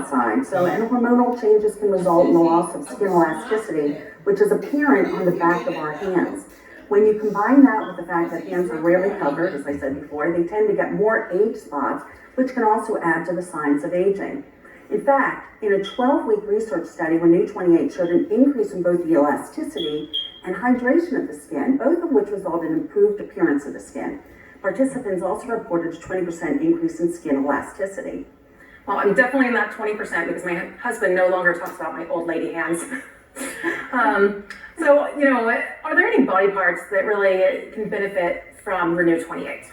outside. So, and hormonal changes can result in the loss of skin elasticity, which is apparent on the back of our hands. When you combine that with the fact that hands are rarely covered, as I said before, they tend to get more age spots, which can also add to the signs of aging. In fact, in a 12-week research study, Renew 28 showed an increase in both the elasticity and hydration of the skin, both of which result in improved appearance of the skin. Participants also reported a 20% increase in skin elasticity. Well, I'm definitely in that 20% because my husband no longer talks about my old lady hands. So, are there any body parts that really can benefit from Renew 28?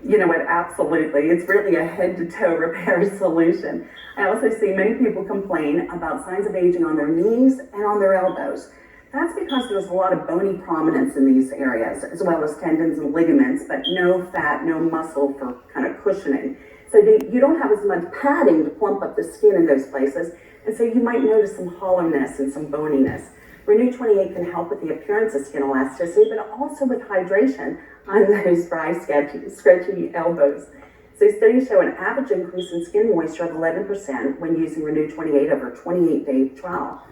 You know what, absolutely. It's really a head-to-toe repair solution. I also see many people complain about signs of aging on their knees and on their elbows. That's because there's a lot of bony prominence in these areas, as well as tendons and ligaments, but no fat, no muscle for kind of cushioning. So you don't have as much padding to plump up the skin in those places, and so you might notice some hollowness and some boniness. Renew 28 can help with the appearance of skin elasticity, but also with hydration on those dry, stretchy elbows. So studies show an average increase in skin moisture of 11% when using Renew 28 over a 28-day trial.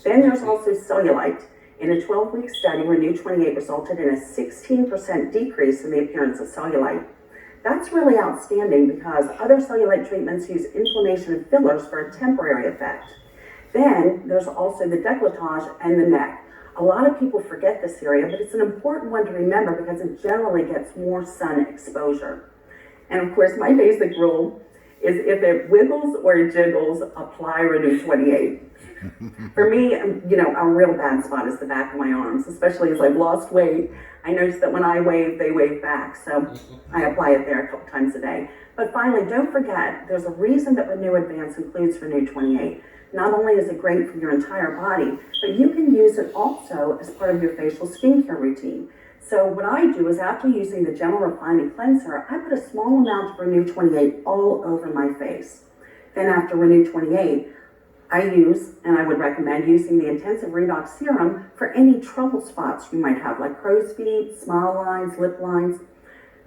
Then there's also cellulite. In a 12-week study, Renew 28 resulted in a 16% decrease in the appearance of cellulite. That's really outstanding because other cellulite treatments use inflammation and fillers for a temporary effect. Then there's also the décolletage and the neck. A lot of people forget this area, but it's an important one to remember because it generally gets more sun exposure. And of course, my basic rule is if it wiggles or jiggles, apply Renew 28. For me, a real bad spot is the back of my arms, especially as I've lost weight. I notice that when I wave, they wave back, so I apply it there a couple times a day. But finally, don't forget, there's a reason that Renew Advance includes Renew 28. Not only is it great for your entire body, but you can use it also as part of your facial skincare routine. So what I do is after using the Gentle Refining Cleanser, I put a small amount of Renew 28 all over my face. Then after Renew 28, I use, and I would recommend using the Intensive Redox Serum for any trouble spots you might have, like crow's feet, smile lines, lip lines.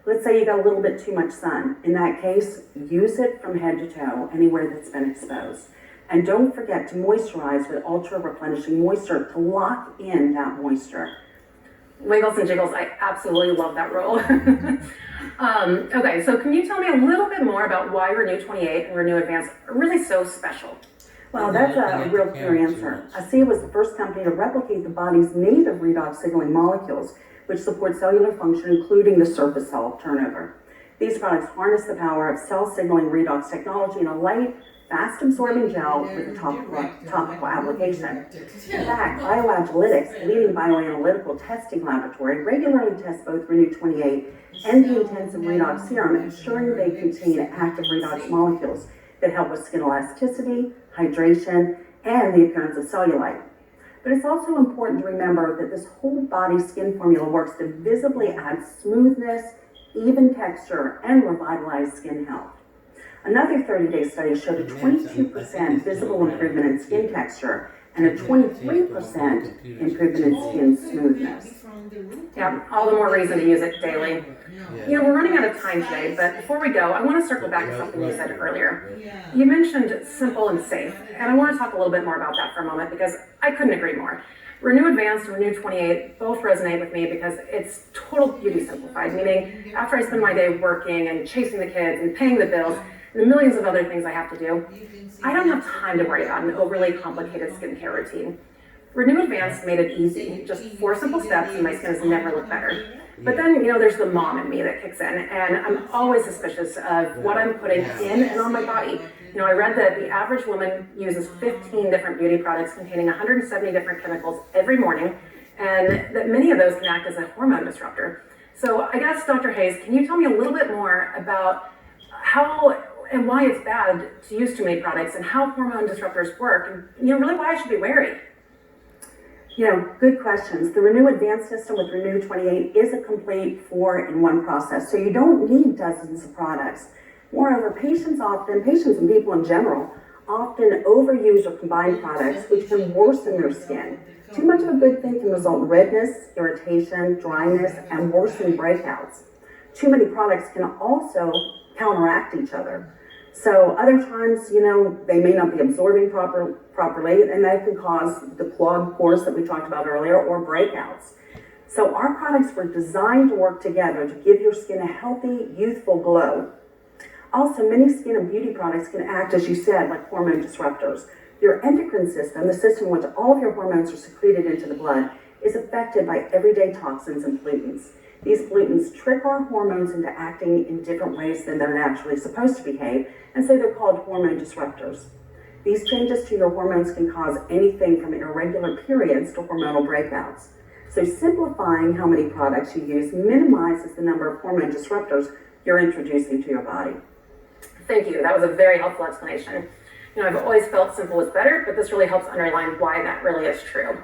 Let's say you got a little bit too much sun. In that case, use it from head to toe, anywhere that's been exposed. And don't forget to moisturize with Ultra Replenishing Moisture to lock in that moisture. Wiggles and jiggles, I absolutely love that rule. Okay, so can you tell me a little bit more about why Renew 28 and Renew Advance are really so special? Well, that's a real clear answer. ASEA was the first company to replicate the body's native redox signaling molecules, which support cellular function, including the surface cell turnover. These products harness the power of cell signaling redox technology in a light, fast-absorbing gel with a topical application. In fact, BioAgilytix, leading bioanalytical testing laboratory, regularly tests both Renew 28 and the Intensive Redox Serum, ensuring they contain active redox molecules that help with skin elasticity, hydration, and the appearance of cellulite. But it's also important to remember that this whole body skin formula works to visibly add smoothness, even texture, and revitalize skin health. Another 30-day study showed a 22% visible improvement in skin texture and a 23% improvement in skin smoothness. Yeah, all the more reason to use it daily. We're running out of time today, but before we go, I want to circle back to something you said earlier. You mentioned simple and safe, and I want to talk a little bit more about that for a moment because I couldn't agree more. Renew Advanced and Renew 28 both resonate with me because it's total beauty simplified, meaning after I spend my day working and chasing the kids and paying the bills, and the millions of other things I have to do, I don't have time to worry about an overly complicated skincare routine. Renew Advanced made it easy, just 4 simple steps and my skin has never looked better. But then, there's the mom in me that kicks in, and I'm always suspicious of what I'm putting in and on my body. I read that the average woman uses 15 different beauty products containing 170 different chemicals every morning, and that many of those can act as a hormone disruptor. So I guess, Dr. Hayes, can you tell me a little bit more about how and why it's bad to use too many products and how hormone disruptors work, and really why I should be wary? Good questions. The Renew Advanced system with Renew 28 is a complete 4-in-1 process, so you don't need dozens of products. Moreover, patients and people in general, often overuse or combine products which can worsen their skin. Too much of a good thing can result in redness, irritation, dryness, and worsened breakouts. Too many products can also counteract each other. So other times, they may not be absorbing properly, and that can cause the clogged pores that we talked about earlier or breakouts. So our products were designed to work together to give your skin a healthy, youthful glow. Also, many skin and beauty products can act, as you said, like hormone disruptors. Your endocrine system, the system in which all of your hormones are secreted into the blood, is affected by everyday toxins and pollutants. These pollutants trick our hormones into acting in different ways than they're naturally supposed to behave, and so they're called hormone disruptors. These changes to your hormones can cause anything from irregular periods to hormonal breakouts. So simplifying how many products you use minimizes the number of hormone disruptors you're introducing to your body. Thank you. That was a very helpful explanation. I've always felt simple is better, but this really helps underline why that really is true.